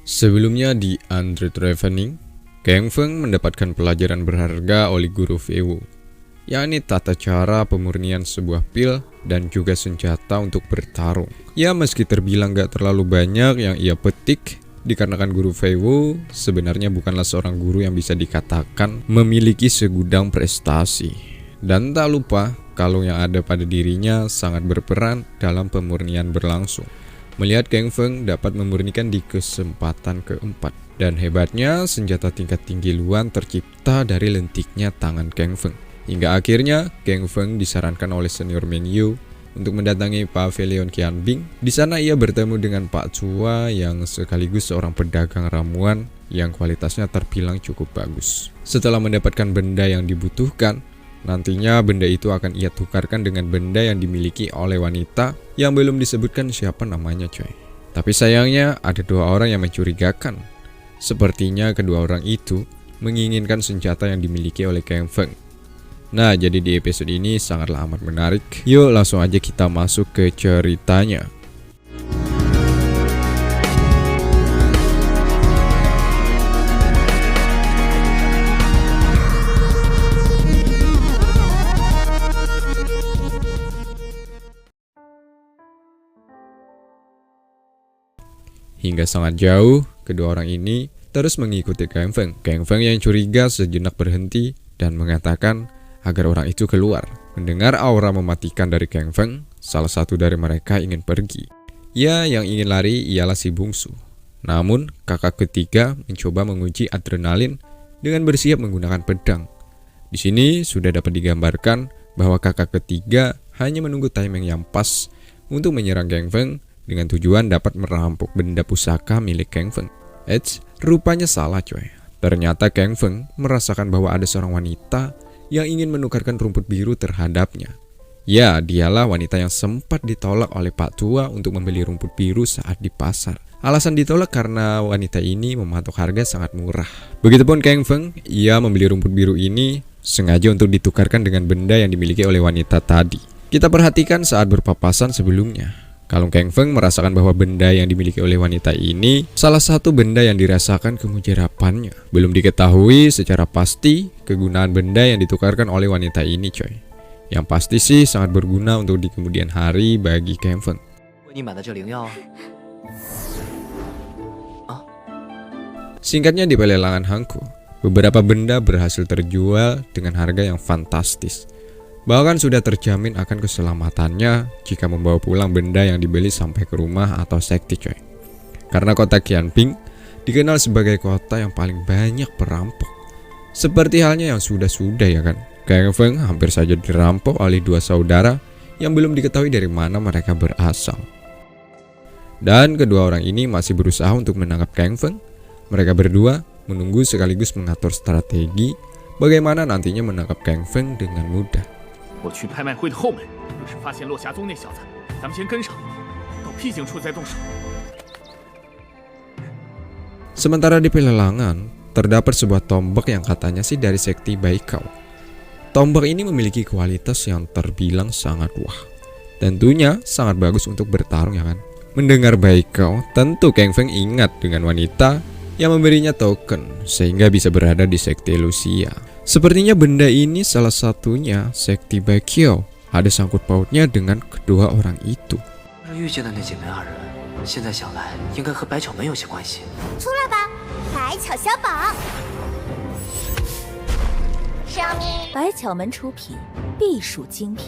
Sebelumnya di Android Ravening, Kang Feng mendapatkan pelajaran berharga oleh Guru Feiwu, yakni tata cara pemurnian sebuah pil dan juga senjata untuk bertarung. Ya, meski terbilang gak terlalu banyak yang ia petik, dikarenakan Guru Feiwu sebenarnya bukanlah seorang guru yang bisa dikatakan memiliki segudang prestasi. Dan tak lupa, kalung yang ada pada dirinya sangat berperan dalam pemurnian berlangsung. Melihat Kang Feng dapat memurnikan di kesempatan keempat. Dan hebatnya, senjata tingkat tinggi Luan tercipta dari lentiknya tangan Kang Feng. Hingga akhirnya, Kang Feng disarankan oleh senior Meng Yu untuk mendatangi Pavilion Qianbing. Di sana ia bertemu dengan Pak Chua yang sekaligus seorang pedagang ramuan yang kualitasnya terbilang cukup bagus. Setelah mendapatkan benda yang dibutuhkan, nantinya benda itu akan ia tukarkan dengan benda yang dimiliki oleh wanita yang belum disebutkan siapa namanya coy. Tapi sayangnya ada dua orang yang mencurigakan. Sepertinya kedua orang itu menginginkan senjata yang dimiliki oleh Kang Feng. Nah, jadi di episode ini sangatlah amat menarik. Yuk langsung aja kita masuk ke ceritanya. Hingga sangat jauh, kedua orang ini terus mengikuti Kang Feng. Kang Feng yang curiga sejenak berhenti dan mengatakan agar orang itu keluar. Mendengar aura mematikan dari Kang Feng, salah satu dari mereka ingin pergi. Ya, yang ingin lari ialah si bungsu. Namun, kakak ketiga mencoba menguji adrenalin dengan bersiap menggunakan pedang. Di sini sudah dapat digambarkan bahwa kakak ketiga hanya menunggu timing yang pas untuk menyerang Kang Feng dengan tujuan dapat merampok benda pusaka milik Kang Feng. Rupanya salah coy. Ternyata Kang Feng merasakan bahwa ada seorang wanita yang ingin menukarkan rumput biru terhadapnya. Ya, dialah wanita yang sempat ditolak oleh Pak Tua untuk membeli rumput biru saat di pasar. Alasan ditolak karena wanita ini mematok harga sangat murah. Begitupun Kang Feng, ia membeli rumput biru ini sengaja untuk ditukarkan dengan benda yang dimiliki oleh wanita tadi. Kita perhatikan saat berpapasan sebelumnya. Kalau Kang Feng merasakan bahwa benda yang dimiliki oleh wanita ini salah satu benda yang dirasakan kemujarapannya. Belum diketahui secara pasti kegunaan benda yang ditukarkan oleh wanita ini coy. Yang pasti sih sangat berguna untuk di kemudian hari bagi Kang Feng. Singkatnya di pelelangan Hangku, beberapa benda berhasil terjual dengan harga yang fantastis. Bahkan sudah terjamin akan keselamatannya jika membawa pulang benda yang dibeli sampai ke rumah atau sekti coy. Karena kota Qianbing dikenal sebagai kota yang paling banyak perampok. Seperti halnya yang sudah-sudah ya kan. Kang Feng hampir saja dirampok oleh dua saudara yang belum diketahui dari mana mereka berasal. Dan kedua orang ini masih berusaha untuk menangkap Kang Feng. Mereka berdua menunggu sekaligus mengatur strategi bagaimana nantinya menangkap Kang Feng dengan mudah. 我去拍卖会的后门，要是发现骆霞宗那小子，咱们先跟上，到僻静处再动手。 Sementara di pelelangan, terdapat sebuah tombak yang katanya sih dari sekti Baikao. Tombak ini memiliki kualitas yang terbilang sangat wah. Tentunya sangat bagus untuk bertarung ya kan. Mendengar Baikao, tentu Kang Feng ingat dengan wanita yang memberinya token sehingga bisa berada di sekte Lucia. Sepertinya benda ini salah satunya sekti Baikao. Ada sangkut pautnya dengan kedua orang itu.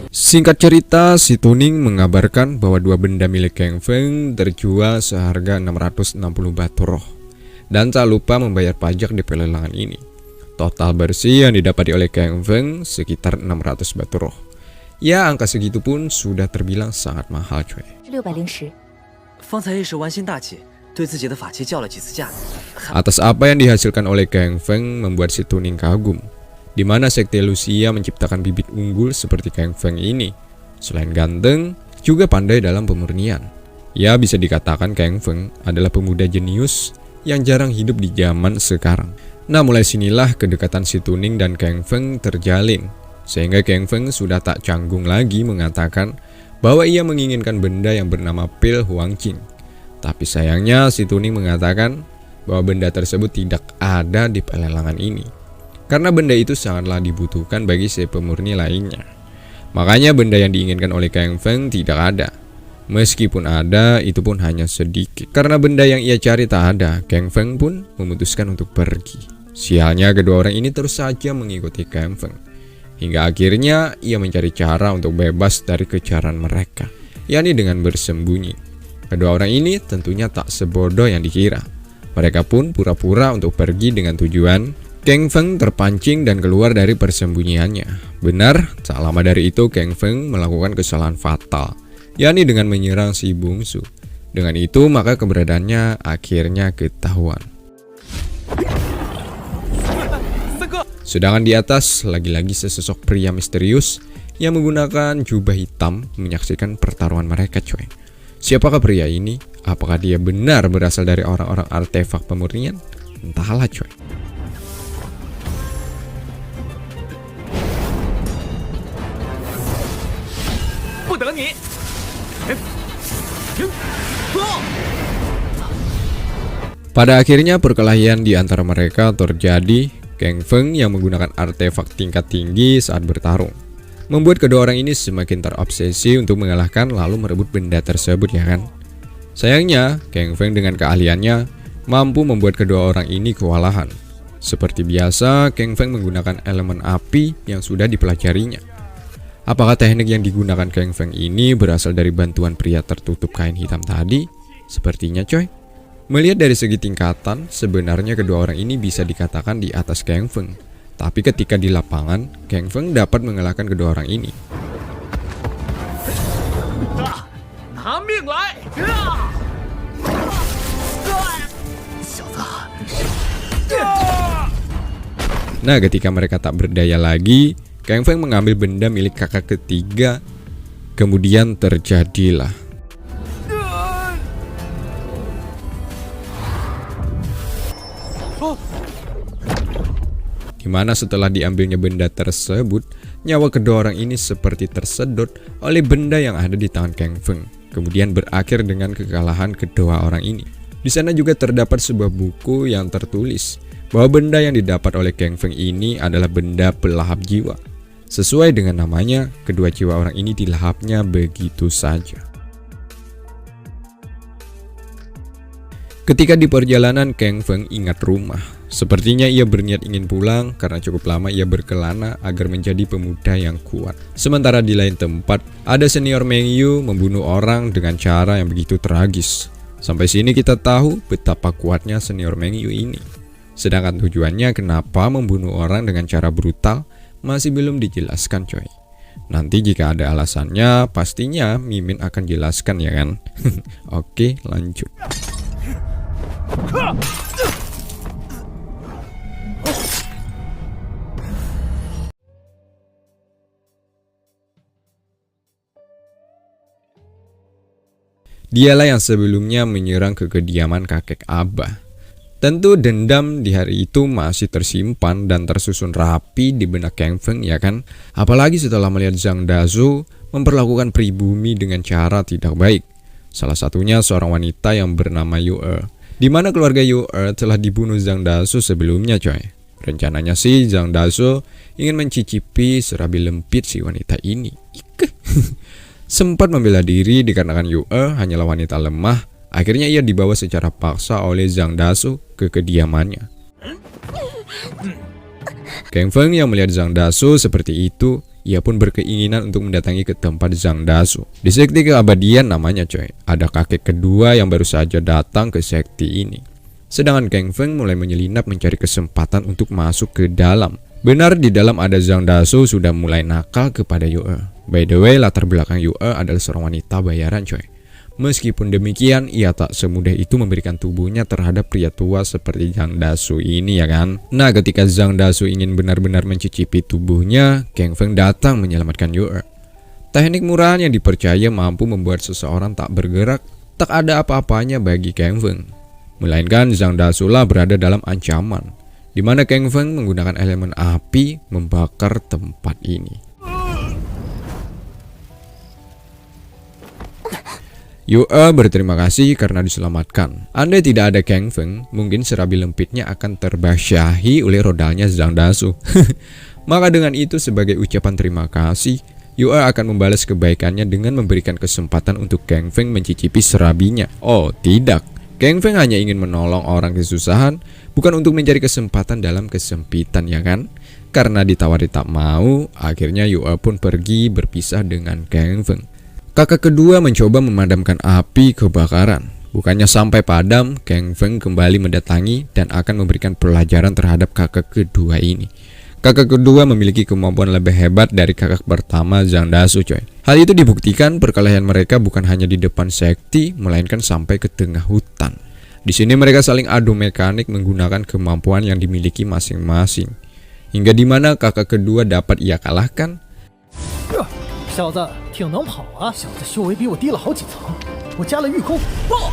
Singkat cerita, si Tuning mengabarkan bahwa dua benda milik Kang Feng terjual seharga 660 batu roh. Dan tak lupa membayar pajak di pelelangan ini. Total bersih yang didapati oleh Kang Feng sekitar 600 batu roh. Ya, angka segitu pun sudah terbilang sangat mahal coy. Atas apa yang dihasilkan oleh Kang Feng membuat si Tuning kagum. Di mana sekte Lucia menciptakan bibit unggul seperti Kang Feng ini. Selain ganteng, juga pandai dalam pemurnian. Ya, bisa dikatakan Kang Feng adalah pemuda jenius yang jarang hidup di zaman sekarang. Nah, mulai sinilah kedekatan si Tuning dan Kang Feng terjalin. Sehingga Kang Feng sudah tak canggung lagi mengatakan bahwa ia menginginkan benda yang bernama pil Huang Qing. Tapi sayangnya si Tuning mengatakan bahwa benda tersebut tidak ada di pelelangan ini. Karena benda itu sangatlah dibutuhkan bagi si pemurni lainnya. Makanya benda yang diinginkan oleh Kang Feng tidak ada. Meskipun ada, itu pun hanya sedikit. Karena benda yang ia cari tak ada, Kang Feng pun memutuskan untuk pergi. Sialnya kedua orang ini terus saja mengikuti Kang Feng. Hingga akhirnya ia mencari cara untuk bebas dari kejaran mereka, yakni dengan bersembunyi. Kedua orang ini tentunya tak sebodoh yang dikira. Mereka pun pura-pura untuk pergi dengan tujuan. Kang Feng terpancing dan keluar dari persembunyiannya. Benar, tak lama dari itu Kang Feng melakukan kesalahan fatal, yakni dengan menyerang si bungsu. Dengan itu maka keberadaannya akhirnya ketahuan. Sedangkan di atas lagi-lagi sesosok pria misterius yang menggunakan jubah hitam menyaksikan pertarungan mereka, coy. Siapakah pria ini? Apakah dia benar berasal dari orang-orang artefak pemurnian? Entahlah, coy. Pada akhirnya perkelahian di antara mereka terjadi. Kang Feng yang menggunakan artefak tingkat tinggi saat bertarung membuat kedua orang ini semakin terobsesi untuk mengalahkan lalu merebut benda tersebut, ya kan? Sayangnya, Kang Feng dengan keahliannya mampu membuat kedua orang ini kewalahan. Seperti biasa, Kang Feng menggunakan elemen api yang sudah dipelajarinya. Apakah teknik yang digunakan Kang Feng ini berasal dari bantuan pria tertutup kain hitam tadi? Sepertinya, coy. Melihat dari segi tingkatan, sebenarnya kedua orang ini bisa dikatakan di atas Kang Feng. Tapi ketika di lapangan, Kang Feng dapat mengalahkan kedua orang ini. Nah, ketika mereka tak berdaya lagi, Kang Feng mengambil benda milik kakak ketiga. Kemudian terjadilah. Dimana setelah diambilnya benda tersebut, nyawa kedua orang ini seperti tersedot oleh benda yang ada di tangan Kang Feng. Kemudian berakhir dengan kekalahan kedua orang ini. Di sana juga terdapat sebuah buku yang tertulis bahwa benda yang didapat oleh Kang Feng ini adalah benda pelahap jiwa. Sesuai dengan namanya, kedua jiwa orang ini dilahapnya begitu saja. Ketika di perjalanan, Kang Feng ingat rumah. Sepertinya ia berniat ingin pulang karena cukup lama ia berkelana agar menjadi pemuda yang kuat. Sementara di lain tempat, ada senior Meng Yu membunuh orang dengan cara yang begitu tragis. Sampai sini kita tahu betapa kuatnya senior Meng Yu ini. Sedangkan tujuannya kenapa membunuh orang dengan cara brutal masih belum dijelaskan, coy. Nanti jika ada alasannya, pastinya Mimin akan jelaskan, ya kan? Oke, lanjut. Dialah yang sebelumnya menyerang ke kediaman kakek Abah. Tentu dendam di hari itu masih tersimpan dan tersusun rapi di benak Kang Feng, ya kan? Apalagi setelah melihat Zhang Dazu memperlakukan pribumi dengan cara tidak baik. Salah satunya seorang wanita yang bernama Yu Er, di mana keluarga Yu Er telah dibunuh Zhang Dazu sebelumnya, coy. Rencananya sih Zhang Dazu ingin mencicipi serabi lempit si wanita ini. Sempat membela diri dikarenakan Yu Er hanyalah wanita lemah. Akhirnya ia dibawa secara paksa oleh Zhang Dazu ke kediamannya. Kang Feng yang melihat Zhang Dazu seperti itu, ia pun berkeinginan untuk mendatangi ke tempat Zhang Dazu. Di sekti keabadian namanya, coy. Ada kakek kedua yang baru saja datang ke sekti ini. Sedangkan Kang Feng mulai menyelinap mencari kesempatan untuk masuk ke dalam. Benar, di dalam ada Zhang Dazu sudah mulai nakal kepada Yu Er. By the way, latar belakang Yu Er adalah seorang wanita bayaran, coy. Meskipun demikian, ia tak semudah itu memberikan tubuhnya terhadap pria tua seperti Zhang Dazu ini, ya kan? Nah, ketika Zhang Dazu ingin benar-benar mencicipi tubuhnya, Kang Feng datang menyelamatkan Yu Er. Teknik murahan yang dipercaya mampu membuat seseorang tak bergerak, tak ada apa-apanya bagi Kang Feng. Melainkan Zhang Dazu lah berada dalam ancaman, di mana Kang Feng menggunakan elemen api membakar tempat ini. Yue berterima kasih karena diselamatkan. Andai tidak ada Kang Feng, mungkin serabi lempitnya akan terbasahi oleh rodanya Zhang Dasu. Maka dengan itu sebagai ucapan terima kasih, Yue akan membalas kebaikannya dengan memberikan kesempatan untuk Kang Feng mencicipi serabinya. Oh tidak, Kang Feng hanya ingin menolong orang kesusahan, bukan untuk mencari kesempatan dalam kesempitan, ya kan? Karena ditawari tak mau, akhirnya Yue pun pergi berpisah dengan Kang Feng. Kakak kedua mencoba memadamkan api kebakaran. Bukannya sampai padam, Kang Feng kembali mendatangi dan akan memberikan pelajaran terhadap kakak kedua ini. Kakak kedua memiliki kemampuan lebih hebat dari kakak pertama Zhang Dasu, coy. Hal itu dibuktikan perkelahian mereka bukan hanya di depan sekti, melainkan sampai ke tengah hutan. Di sini mereka saling adu mekanik menggunakan kemampuan yang dimiliki masing-masing. Hingga di mana kakak kedua dapat ia kalahkan. 小子挺能跑啊！小子修为比我低了好几层，我加了御空爆。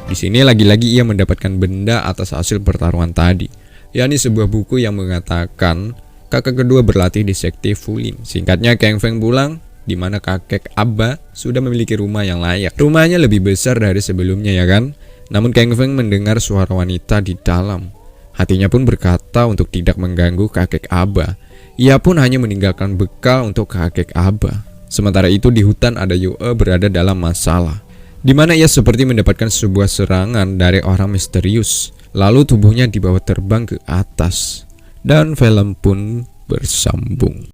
Di sini lagi-lagi ia mendapatkan benda atas hasil pertarungan tadi, yakni sebuah buku yang mengatakan kakak kedua berlatih di sekte Fulin. Singkatnya Kang Feng pulang, di mana kakek Abba sudah memiliki rumah yang layak. Rumahnya lebih besar dari sebelumnya, ya kan? Namun Kang Feng mendengar suara wanita di dalam. Hatinya pun berkata untuk tidak mengganggu kakek Abba. Ia pun hanya meninggalkan bekal untuk kakek Abba. Sementara itu di hutan ada Yue berada dalam masalah, di mana ia seperti mendapatkan sebuah serangan dari orang misterius. Lalu tubuhnya dibawa terbang ke atas dan film pun bersambung.